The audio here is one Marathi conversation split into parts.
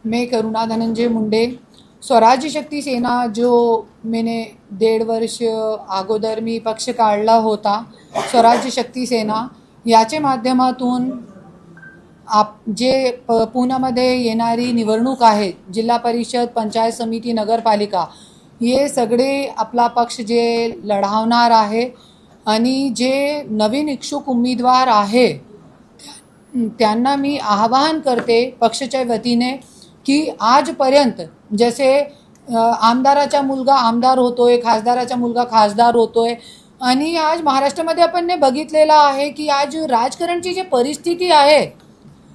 मैं करुणा धनंजय मुंडे, स्वराज्य शक्ती सेना जो मैंने 1.5 वर्ष अगोदर मी पक्ष काढला होता, स्वराज्य शक्ती सेना याच्या माध्यमातून जे पुण्यामध्ये येणारी निवडणूक आहे, जिल्हा परिषद, पंचायत समिती, नगरपालिका, ये सगळे आपला पक्ष जे लढवणार आहे आणि जे नवीन इच्छुक उमेदवार आहे त्यांना मी आवाहन करते पक्षाच्या वतीने की आजपर्यंत जसे आमदाराचा मुलगा आमदार होतोय, खासदाराचा मुलगा खासदार होतोय आणि आज महाराष्ट्रामध्ये आपण बघितलेला आहे की आज राजकारणची जी परिस्थिती आहे,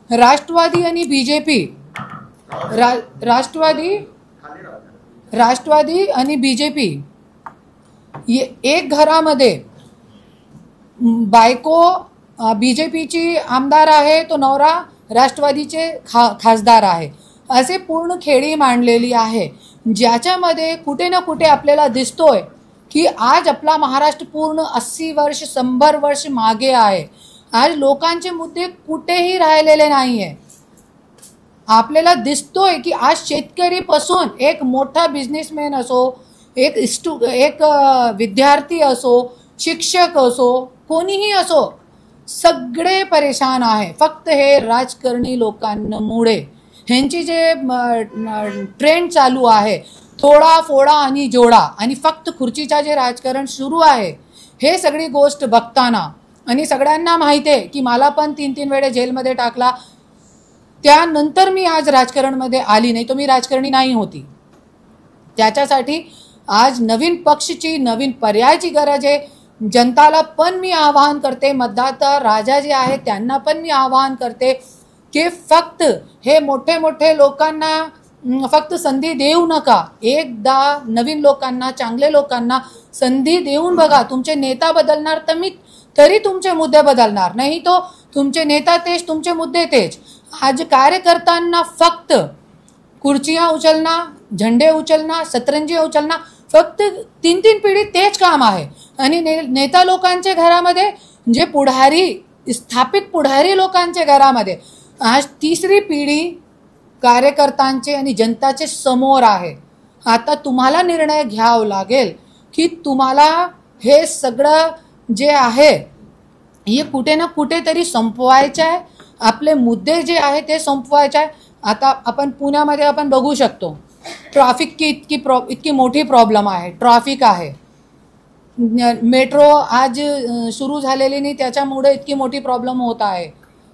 राष्ट्रवादी आणि बीजेपी, राष्ट्रवादी आणि बीजेपी एक घरामध्ये बायको बीजेपीची आमदार आहे, तो नवरा राष्ट्रवादीचे खासदार आहे, असे पूर्ण खेळी मांडलेली आहे, ज्याच्यामध्ये कुठे ना कुठे आपल्याला दिसतोय की आज आपला महाराष्ट्र पूर्ण 80 वर्ष 100 वर्ष मागे आहे। आज लोकांचे मुद्दे कुठेही राहिलेले नाहीये। आपल्याला दिसतोय की आज शेतकरीपासून एक मोठा बिझनेसमॅन असो, एक विद्यार्थी असो, शिक्षक असो, कोणीही असो, सगळे परेशान आहे। फक्त हे राजकारणी लोकांमुळे ह्यांची जे ट्रेंड चालू आहे, थोडा फोडा आणि जोडा आणि फक्त खुर्चीचा जे राजकारण सुरू आहे, हे सगळी गोष्ट बघताना आणि सगळ्यांना माहिती आहे की मला पण 3-3 वेळा जेलमध्ये टाकला, त्यानंतर मी आज राजकारणमध्ये आली, नाही तो मी राजकारणी नाही होती। त्याच्यासाठी आज नवीन पक्षची, नवीन पर्यायाची गरज आहे। जनताला पण मी आवाहन करते, मतदाता राजा जे आहे त्यांना पण मी आवाहन करते की फक्त हे मोठे मोठे लोकांना फक्त संधी देऊ नका, एकदा नवीन लोकांना, चांगले लोकांना संधी देऊन बघा। तुमचे नेता बदलणार तरी तुमचे मुद्दे बदलणार, नाही तो तुमचे नेता तेच, तुमचे मुद्दे तेच। आज कार्यकर्त्यांना फक्त खुर्चियां उचलना, झंडे उचलना, सतरंजी उचलना, फक्त 3-3 पिढी तेच काम आहे आणि नेता लोकांच्या घरामध्ये जे पुढारी, स्थापित पुढारी लोकांच्या घरामध्ये आज 3री पिढी कार्यकर्त्यांचे आणि जनताचे समोर आहे। आता तुम्हाला निर्णय घ्यावा लागेल की तुम्हाला हे सगळं जे आहे हे कुठे ना कुठेतरी संपवायचं आहे, आपले मुद्दे जे आहे ते संपवायचे आहे। आता आपण पुण्यामध्ये आपण बघू शकतो ट्रॅफिक की इतकी मोठी प्रॉब्लेम आहे, ट्रॅफिक आहे, मेट्रो आज सुरू झालेली नाही, त्याच्यामुळे इतकी मोठी प्रॉब्लेम होत आहे,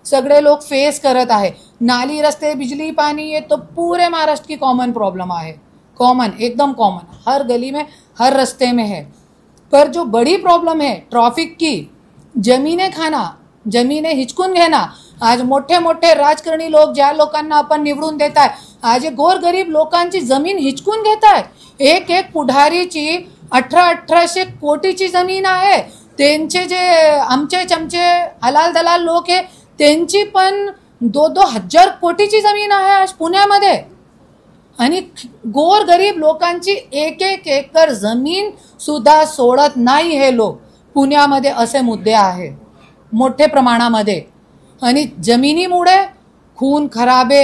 सगळे लोग फेस करत आहे। नाली, रस्ते, बिजली, पानी, ये तो पूरे महाराष्ट्र की कॉमन प्रॉब्लम है, कॉमन, एकदम कॉमन, हर गली में, हर रास्ते में है। पर जो बड़ी प्रॉब्लम है ट्रैफिक की, जमीनें खाना, जमीनें हिचकून घेना, आज मोठे मोठे राजकारणी लोक ज्या लोकांना आपण निवडून देत आहे, आज गोरगरीब लोकांची जमीन हिचकून घेत आहे। एक पुढारीची 1800 कोटीची जमीन आहे, त्यांचे जे आमचे चमचे हलाल दलाल लोक आहे त्यांची पण 2-2 हजार कोटीची जमीन आहे आज पुण्यामध्ये आणि गोरगरीब लोकांची 1-1 एकर जमीन सुद्धा सोडत नाही हे लोक। पुण्यामध्ये असे मुद्दे आहे मोठे प्रमाणामध्ये आणि जमिनीमुळे खून खराबे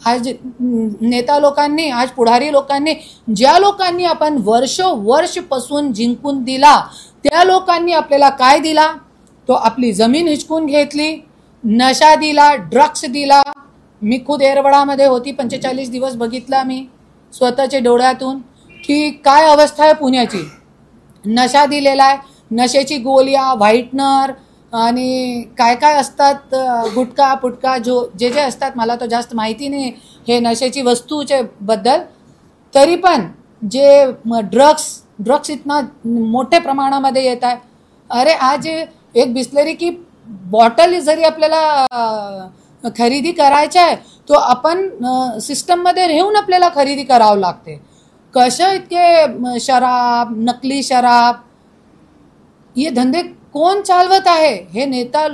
आज नेता लोकांनी, आज पुढारी लोकांनी, ज्या लोकांनी आपण वर्षपासून जिंकून दिला, त्या लोकांनी आपल्याला काय दिला, तो आपली जमीन हिचकून घेतली, नशा दिला, ड्रग्स दिला। मी खुद एरवडामध्ये होती, 45 दिवस बघितला मी स्वतःच्या डोळ्यातून की काय अवस्था आहे पुण्याची। नशा दिलेला आहे, नशेची गोळ्या, व्हाईटनर आणि काय काय असतात, गुटखा पुटका जे असतात, मला तो जास्त माहिती नाही हे नशेची वस्तूचे बद्दल, तरी पण जे ड्रग्स इतना मोठे प्रमाणामध्ये येत आहे। अरे आज एक बिस्लरी की बॉटल जरी आपल्याला खरेदी करायची आहे तो आपण सिस्टममध्ये राहून आपल्याला खरेदी करावं लागते। कसं इतके शराब, नकली शराब, ये धंदे कोण चालवत आहे? हे नेता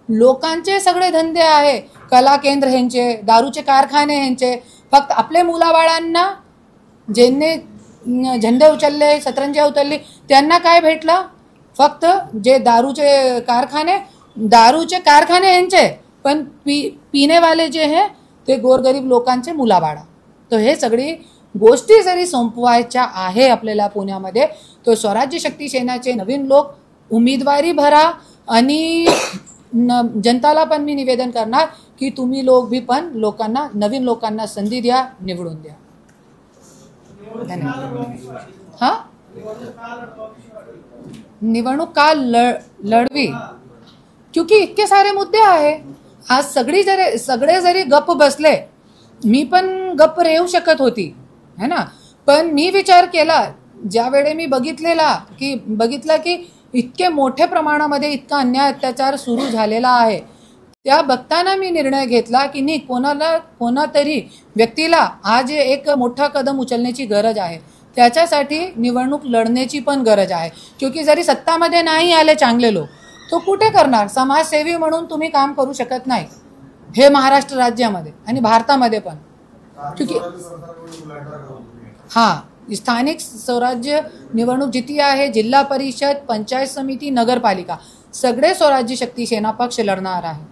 लोकांचे सगळे धंदे आहे। कला केंद्र ह्यांचे, दारूचे कारखाने ह्यांचे, फक्त आपले मुलाबाळांना ज्यांनी झेंडे उचलले, सतरंजी उचलली, त्यांना काय भेटलं? फक्त जे दारूचे कारखाने यांचे, पण पीने वाले जे हैं ते गोरगरीब लोकांचे मुलाबाळा. तर हे सगळी गोष्टी जरी संपवायच्या आहे आपल्याला पुण्यामध्ये, तो स्वराज्य शक्ती सेनाचे नवीन लोक उमेदवारी भरा आणि जनताला पण मी निवेदन करणार की तुम्ही लोक भी पण लोकांना, नवीन लोकांना संधी द्या, निवडून द्या. धन्यवाद. हां, निवडणूक का लढवी? क्योंकि इतके सारे मुद्दे आहे. आज सगळे जरी गप्प बसले, मी पण गप्प राहू शकत होती है ना, पण मी विचार केला ज्यावेळी मी बघितलं की इतके मोठ्या प्रमाणामध्ये इतका अन्याय अत्याचार सुरू झालेला आहे, त्या बघताना मी निर्णय घेतला की नाही, कोणातरी व्यक्तीला आज एक मोठा कदम उचलण्याची गरज आहे. त्याच्यासाठी निवडणूक लढण्याची पण गरज आहे. क्योंकि जरी सत्तामध्ये नाही आले चांगले लोक, तो कुठे करणार? समाजसेवी म्हणून तुम्ही काम करू शकत नाही हे महाराष्ट्र राज्यामध्ये आणि भारतामध्ये पण. क्योंकि हां, स्थानिक स्वराज्य निवडणूक जिती आहे, जिल्हा परिषद, पंचायत समिती, नगरपालिका, सगळे स्वराज्य शक्ती सेना पक्ष लढणार आहे.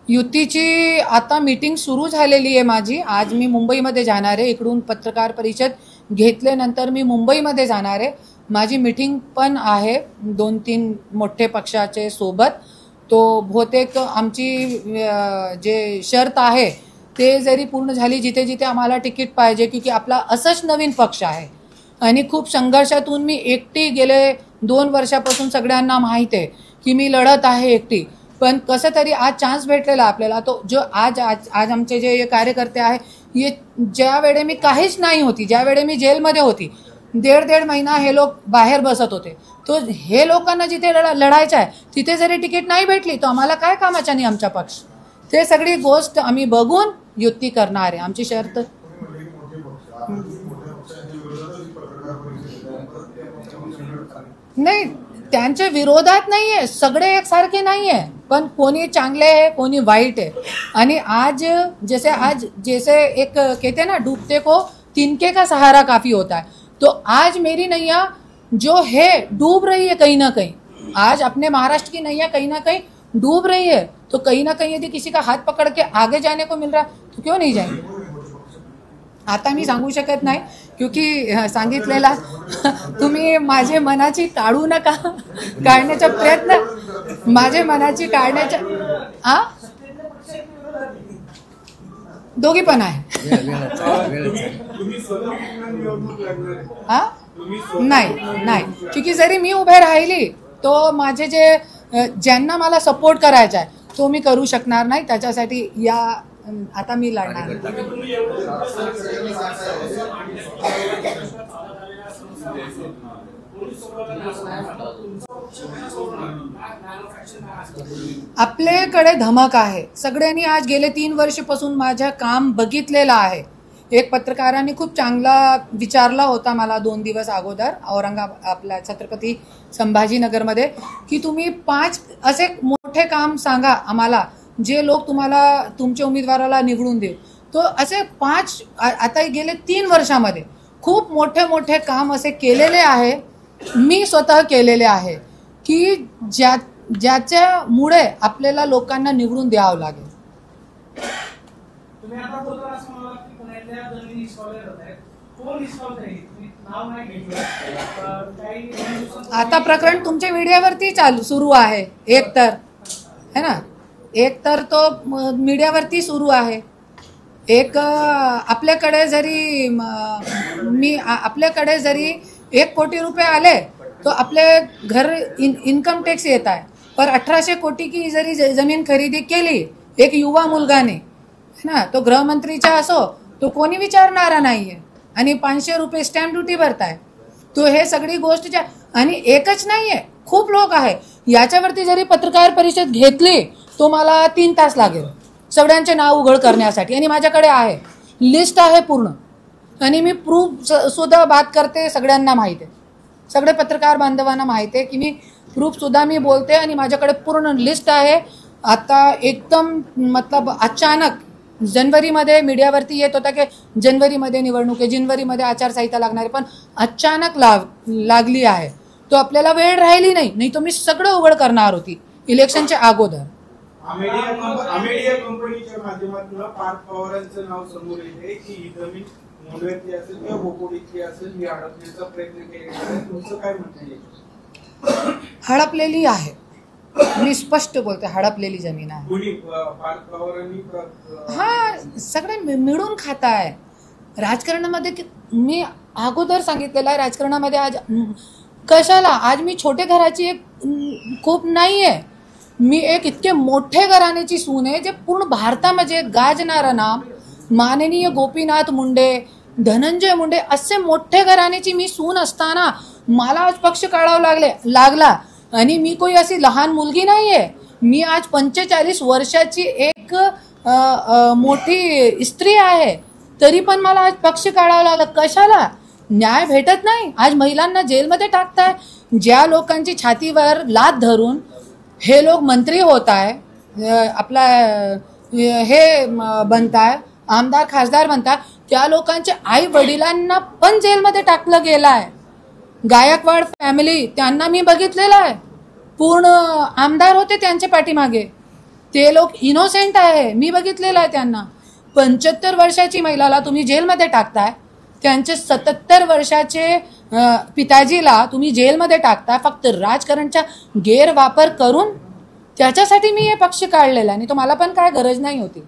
युतीची आता मीटिंग सुरू झालेली आहे माझी. आज मी मुंबईमध्ये जाणार आहे. इकडून पत्रकार परिषद घेतल्यानंतर मी मुंबईमध्ये जाणार आहे. माझी मीटिंग पण आहे 2-3 मोठे पक्षाचे सोबत. तो बहुतेक आमची जे शर्त आहे ते जरी पूर्ण झाली, जिथे जिथे आम्हाला तिकीट पाहिजे, क्योंकि आपला असंच नवीन पक्ष आहे आणि खूप संघर्षातून मी एकटी गेले 2 वर्षापासून सगळ्यांना माहीत आहे की मी लढत आहे एकटी. पण कसं तरी आज चान्स भेटलेला आपल्याला. तो जो आज आमचे जे कार्यकर्ते आहे, ये ज्यावेळी मी काहीच नाही होती, ज्यावेळी मी जेलमध्ये होती, 1.5 महिना हे लोक बाहेर बसत होते, तो हे लोकांना जिथे लढायचं आहे तिथे जरी तिकीट नाही भेटली तर आम्हाला काय कामाचा नाही आमचा पक्ष. ते सगळी गोष्ट आम्ही बघून युती करणार आहे. आमची शर्त नाही, त्यांच्या विरोधात नाहीये, सगळे एकसारखे नाहीये, पण कोणी चांगले आहे, कोणी वाईट आहे. आणि आज जैसे एक कहते हैं ना, डूबते को तिनके का सहारा काफी होता है. तो आज मेरी नैया जो है डूब रही है कहीं ना कहीं. आज अपने महाराष्ट्र की नैया कहीं ना कहीं डूब रही है. तो कहीं ना कहीं यदि किसी का हात पकड़ के आगे जाने को मिल रहा तो क्यों नहीं जाएंगे. आता मी सांगू शकत नाही, क्योंकि सांगितलेला तुम्ही माझे मनाची काढू नका. काढण्याचा प्रयत्न माझे मनाची काढण्याचा दोघी पण आहे. नाही, क्योंकि जरी मी उभे राहिली तो माझे जे ज्यांना मला सपोर्ट करायचा आहे तो मी करू शकणार नाही. त्याच्यासाठी या आता मी लढणार. आपल्याकडे धमक आहे. सगळ्यांनी आज गेले 3 वर्षापासून माझं काम बघितलेलं आहे. एक पत्रकारांनी खूप चांगला विचारला होता मला 2 दिवस अगोदर औरंगाबाद आपल्या छत्रपती संभाजीनगरमध्ये की तुम्ही 5 असे मोठे काम सांगा आम्हाला जे लोक तुम्हाला तुमच्या उमेदवाराला निवडून देऊ. तो असे 5 आता गेले 3 वर्षामध्ये खूप मोठे मोठे काम असे केलेले आहे, मी स्वतः केलेले आहे की ज्याच्यामुळे आपल्याला लोकांना निवडून द्यावं लागेल. आता प्रकरण तुमच्या मीडियावरती सुरू आहे. एक तर है ना, एक तर तो मीडियावरती सुरू आहे. एक आपल्याकडे जरी 1 कोटी रुपये आले तो आपले घर इनकम टॅक्स येत आहे. पर 1800 कोटी की जरी जमीन खरेदी केली एक युवा मुलगाने है ना, तो गृहमंत्रीचा असो तो कोणी विचारणारा नाहीये आणि 500 रुपये स्टॅम्प ड्युटी भरताय. तो हे सगळी गोष्ट आणि एकच नाहीये, खूप लोक आहे. याच्यावरती जरी पत्रकार परिषद घेतली तो मला 3 तास लागेल सगळ्यांचे नाव उघड करण्यासाठी. आणि माझ्याकडे आहे, लिस्ट आहे पूर्ण, आणि मी प्रूफ सुद्धा बात करते. सगळ्यांना माहिती आहे, सगळे पत्रकार बांधवांना माहिती आहे की मी प्रूफ सुद्धा मी बोलते आणि माझ्याकडे पूर्ण लिस्ट आहे. आता एकदम मतलब अचानक जनवरीमध्ये मीडियावरती येत होता की जनवरीमध्ये निवडणूक आहे, जनवरीमध्ये आचारसंहिता लागणार आहे, पण अचानक लागली आहे. तो आपल्याला वेळ राहिली नाही, तो मी सगळं उघड करणार होती इलेक्शनच्या अगोदर. अमेडिया कंपनीच्या माध्यमातून पार्थ पवारांचं नाव समोर येते की ही जमीन मुंबईतली असेल किंवा बोपोडीतली असेल, ही हडपण्याचा प्रयत्न केलेला आहे. तुमचं काय म्हणणं आहे? हडपलेली आहे, मी स्पष्ट बोलते, हडपलेली जमीन आहे. पार्थ पवारांनी हा सगळे मिळून खाताय राजकारणामध्ये. मी अगोदर सांगितलेलं आहे, राजकारणामध्ये आज कशाला, आज मी छोटे घराची एक खूप नाही आहे, मी एक इतके मोठे घराण्याची सून आहे जे पूर्ण भारतामध्ये गाजणारं नाम माननीय गोपीनाथ मुंडे, धनंजय मुंडे असे मोठे घराण्याची मी सून असताना मला आज पक्ष काढावा लागला. आणि मी कोई अशी लहान मुलगी नाही आहे, मी आज 45 वर्षाची एक मोठी स्त्री आहे, तरी पण मला आज पक्ष काढावा लागला. कशाला? न्याय भेटत नाही. आज महिलांना जेलमध्ये टाकताय. ज्या लोकांची छातीवर लाथ धरून हे लोक मंत्री होत आहे, आपला हे बनताय, आमदार खासदार बनताय, त्या लोकांच्या आई वडिलांना पण जेलमध्ये टाकलं गेलं आहे. गायकवाड फॅमिली त्यांना मी बघितलेलं आहे, पूर्ण आमदार होते त्यांच्या पाठीमागे, ते लोक इनोसेंट आहे, मी बघितलेलं आहे त्यांना. 75 वर्षाची महिलाला तुम्ही जेलमध्ये टाकताय, त्यांचे 77 वर्षाचे पिताजीला तुम्ही जेलमध्ये टाकताय फक्त राजकारणचा गैरवापर करून. त्याच्यासाठी मी हे पक्ष काढलेला आणि तो मला पण काय गरज नाही होती.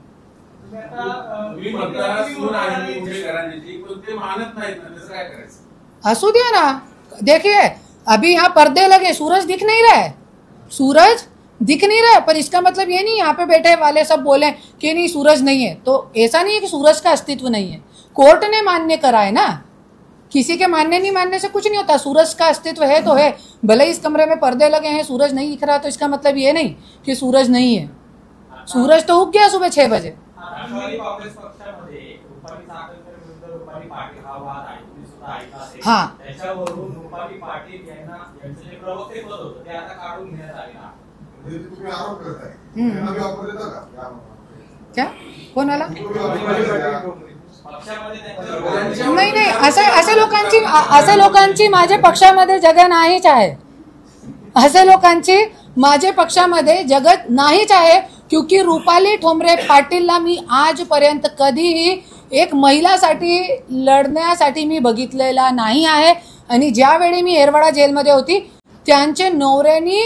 असू द्या ना, देखिए अभी यहाँ पर्दे लगे, सूरज दिख नहीं रहा है, सूरज दिख नहीं रहा है, पर इसका मतलब ये नहीं यहाँ पे बैठे वाले सब बोले कि नहीं सूरज नहीं है. तो ऐसा नहीं है कि सूरज का अस्तित्व नहीं है, कोर्ट ने मान्य करा है ना, किसी के मानने नहीं मानने से कुछ नहीं होता. सूरज का अस्तित्व है तो है, भले इस कमरे में पर्दे लगे हैं, सूरज नहीं दिख रहा तो इसका मतलब ये नहीं कि सूरज नहीं है. सूरज तो उग गया सुबह 6 बजे. हाँ क्या कोणाला? नाही, असे लोकांची माझ्या पक्षामध्ये जगह नाहीच आहे. असे लोकांची माझ्या पक्षामध्ये जगत नाहीच आहे. क्योंकि रुपाली ठोंबरे पाटीलला मी आजपर्यंत कधीही एक महिलासाठी लढण्यासाठी मी बघितलेला नाही आहे. आणि ज्यावेळी मी येरवाडा जेलमध्ये होती त्यांचे नवऱ्यानी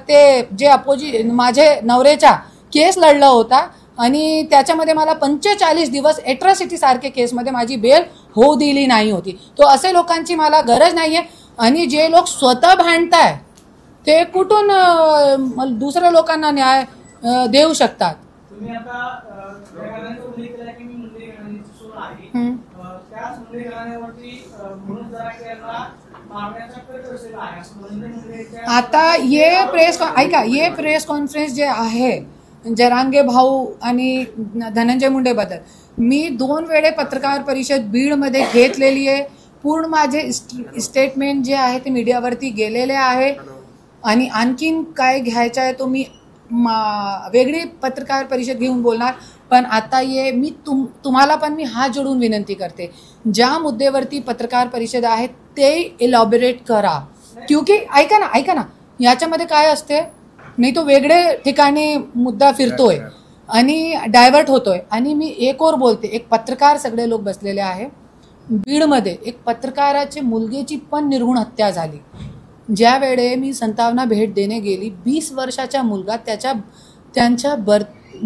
ते जे माझे नवऱ्याचा केस लढला होता आणि त्याच्यामध्ये मला 45 दिवस एट्रॉसिटी सारखे केसमध्ये माझी बेल होऊ दिली नाही होती. तो असे लोकांची मला गरज नाही आहे. आणि जे लोक स्वतः भांडताय ते कुठून दुसऱ्या लोकांना न्याय देऊ शकतात? आता ये प्रेस कॉन्फरन्स जे आहे जरांगे भाऊ आणि धनंजय मुंडे बद्दल मी 2 वेळे पत्रकार परिषद बीडमध्ये घेतलेली आहे. पूर्ण माझे स्टेटमेंट जे आहे ते मीडियावरती गेलेले आहे. आणि आणखीन काय घ्यायचं आहे तो मी वेगळी पत्रकार परिषद घेऊन बोलणार. पण आता ये मी तुम्हाला पण मी हात जोडून विनंती करते, ज्या मुद्द्यावरती पत्रकार परिषद आहे ते इलॅबोरेट करा. क्योंकि ऐका ना याच्यामध्ये काय असते, नाही तो वेगळे ठिकाणी मुद्दा फिरतोय आणि डायव्हर्ट होतोय. आणि मी एक और बोलते, एक पत्रकार सगळे लोक बसलेले आहे बीडमध्ये, एक पत्रकाराची मुलगीची पण निर्घुण हत्या झाली. ज्या वेळे मी संतावना भेट देणे गेली, 20 वर्षाचा मुलगा त्यांचा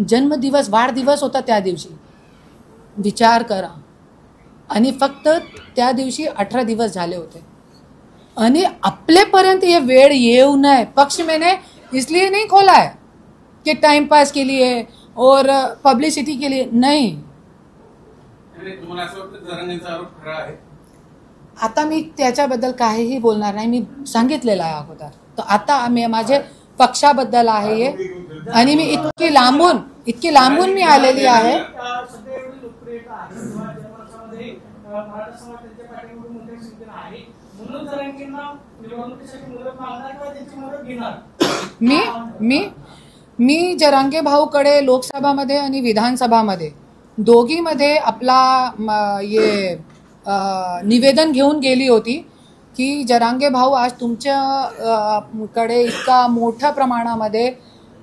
जन्मदिवस वाढदिवस होता त्या दिवशी, विचार करा. आणि फक्त त्या दिवशी 18 दिवस झाले होते. आणि आपल्यापर्यंत ये वेळ येऊ नये, पक्ष मैंने इसलिए नहीं खोला है कि टाइम पास के लिए और पब्लिसिटी के लिए नहीं. आता मी त्याच्याबद्दल काहीही बोलणार नाही, मी सांगितलेलं आहे अगोदर. तर आता मी माझे पक्षाबद्दल आहे हे, आणि मी इतकी लांबून मी आलेली आहे. मी जरांगे भाऊकडे लोकसभामध्ये आणि विधानसभामध्ये दोघीमध्ये आपला ये निवेदन घेऊन गेली होती की जरांगे भाऊ आज तुमच्या कडे इतका मोठ्या प्रमाणामध्ये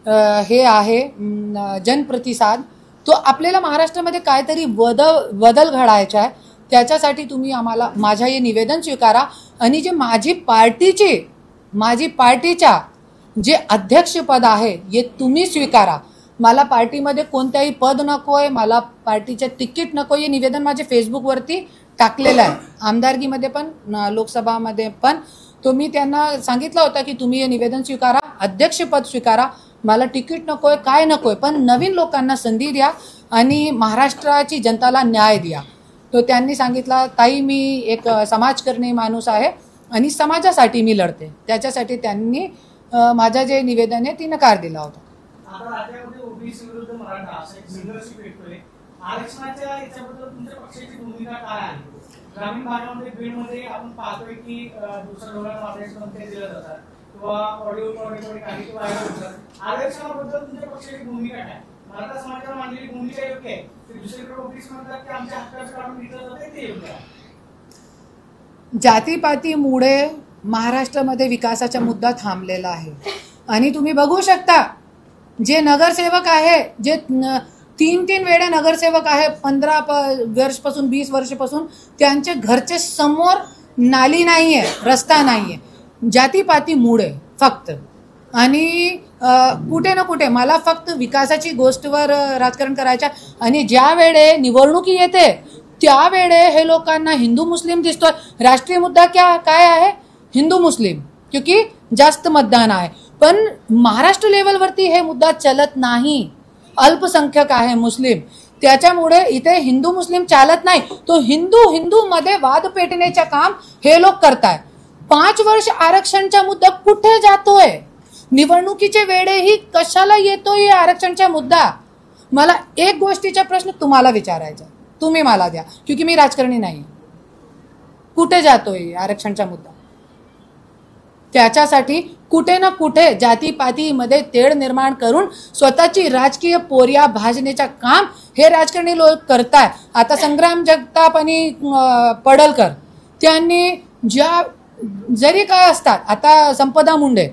हे आहे जनप्रतिसाद, तो आपल्याला महाराष्ट्रामध्ये काहीतरी बदल घडायचा आहे. त्याच्यासाठी तुम्ही आम्हाला माझं हे निवेदन स्वीकारा आणि जे माझी पार्टीच्या जे अध्यक्षपद आहे हे तुम्ही स्वीकारा. मला पार्टीमध्ये कोणत्याही पद नको आहे, मला पार्टीचे तिकीट नको. हे निवेदन माझे फेसबुकवरती टाकलेलं आहे, आमदारकीमध्ये पण लोकसभामध्ये पण. तो मी त्यांना सांगितलं होतं की तुम्ही हे निवेदन स्वीकारा, अध्यक्षपद स्वीकारा, मला तिकीट नको आहे, काय नको आहे, पण नवीन लोकांना संधी द्या आणि महाराष्ट्राची जनताला न्याय द्या. तो त्यांनी सांगितलं, ताई मी एक समाजकर्मी माणूस आहे आणि समाजासाठी मी लढते. त्याच्यासाठी त्यांनी माझं जे निवेदन आहे ती नकार दिला होता. आता राज्यामध्ये ओबीसी विरुद्ध मराठा असा एक संघर्ष पेटतोय. आरक्षणाच्या याच्याबद्दल तुमच्या पक्षाची भूमिका काय आहे? ग्रामीण भागामध्ये बीडमध्ये आपण पाहतोय की दुसऱ्या धोरण आदेशमध्ये दिले जातात किंवा ऑडिओ काही व्हायरल होतात. आरक्षणाबद्दल तुमच्या पक्षाची भूमिका काय? मराठा समाजाला मांडलेली भूमिका योग्य आहे, दुसरीकडे ओबीसी म्हणतात की आमच्या हक्काचं काढून घेतलं जातं ते योग्य आहे. जातीपातीमुळे महाराष्ट्रामध्ये विकासाचा मुद्दा थांबलेला आहे आणि तुम्ही बघू शकता जे नगरसेवक आहे, जे 3 वेळा नगरसेवक आहे 15 वर्षपासून 20 वर्षापासून, त्यांच्या घरचे समोर नाली नाही आहे, रस्ता नाही आहे, जातीपातीमुळे फक्त. आणि कुठे ना कुठे मला फक्त विकासाची गोष्टीवर राजकारण करायचं. आणि ज्या वेळे निवडणुकी येते त्यावेळे हे लोकांना हिंदू मुस्लिम दिसतोय. राष्ट्रीय मुद्दा काय आहे? हिंदू मुस्लिम, क्योंकि जास्त मतदान आहे. पण महाराष्ट्र लेवलवरती हे मुद्दा चलत नाही. अल्पसंख्यक आहे मुस्लिम, त्याच्यामुळे इथे हिंदू मुस्लिम चालत नाही. तो हिंदू मध्ये वाद पेटण्याचे काम हे लोक करताय. 5 वर्ष आरक्षणचा मुद्दा कुठे जातोय? निवडणुकीच्या वेळेही कशाला येतोय आरक्षणचा मुद्दा? मला एक गोष्टीचा प्रश्न तुम्हाला विचारायचा, तुम्ही मला द्या, क्योंकि मी राजकारणी नाही. कुठे जातोय आरक्षणचा मुद्दा? त्याच्यासाठी कुठे ना कुठे जातीपातीमध्ये तेढ निर्माण करून स्वतःची राजकीय पोरिया भाजण्याचं काम हे राजकारणी लोक करताय. आता संग्राम जगताप आणि पडळकर त्यांनी ज्या जरी काय असतात, आता संपदा मुंडे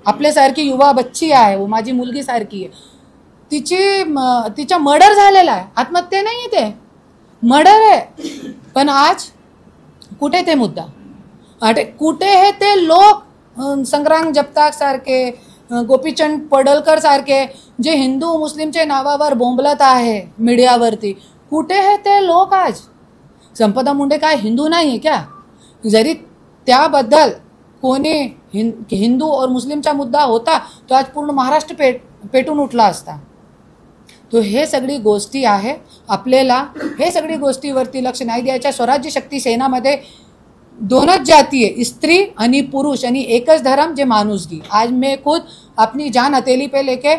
आपल्यासारखी युवा बच्ची आहे, वो माझी मुलगी सारखी आहे, तिचा मर्डर झालेला आहे, आत्महत्या नाही, ते मर्डर आहे. पण आज कुठे ते मुद्दा? कुठे हे ते लोक संग्राम जगताप सारखे, गोपीचंद पडळकर सारखे जे हिंदू मुस्लिमच्या नावावर बोंबलत आहे मीडियावरती, कुठे हे ते लोक आज? संपदा मुंडे काय हिंदू नाही आहे क्या? जरी त्याबद्दल कोणी हिंदू और मुस्लिमचा मुद्दा होता तो आज पूर्ण महाराष्ट्र पेटून उठला असता. तो हे सगळी गोष्टी आहे, आपल्याला हे सगळी गोष्टीवरती लक्ष नाही द्यायच्या. स्वराज्य शक्ती सेनामध्ये 2च जाती है, स्त्री आणि पुरुष, आणि एकच धर्म जे मानुसगी. आज मैं खुद अपनी जान हथेली पे लेके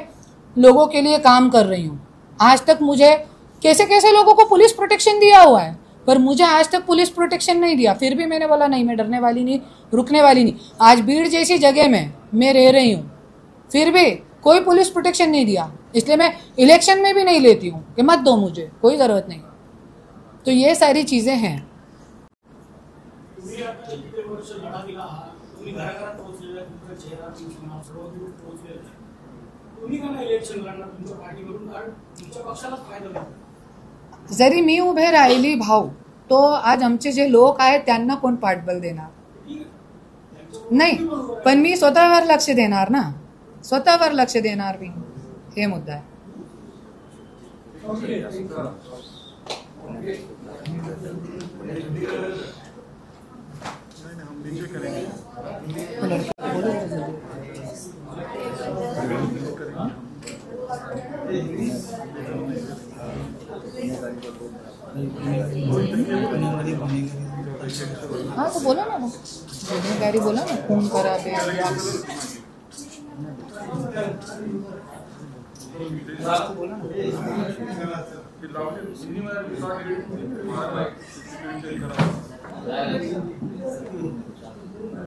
लोगों के लिए काम कर रही हूँ. आज तक मुझे कैसे लोगों को पुलिस प्रोटेक्शन दिया हुआ है, पर मुझे आज तक पुलिस प्रोटेक्शन नहीं दिया. फिर भी मैंने बोला नहीं, मैं डरने वाली नहीं, रुकने वाली नहीं. आज भीड़ जैसी जगह में मैं रह रही हूँ, फिर भी कोई पुलिस प्रोटेक्शन नहीं दिया. इसलिए मैं इलेक्शन में भी नहीं लेती हूँ कि मत दो, मुझे कोई ज़रूरत नहीं. तो ये सारी चीज़ें हैं. जरी मी उभे राहिली भाऊ, तो आज आमचे जे लोक आहेत त्यांना कोण पाठबळ देणार? नाही, पण मी स्वतःवर लक्ष देणार ना, स्वतःवर लक्ष देणार मी. हे मुद्दा आहे. हाँ तो बोला ना, गुन्हेगारी बोला ना, खून करा दे. बोला ना.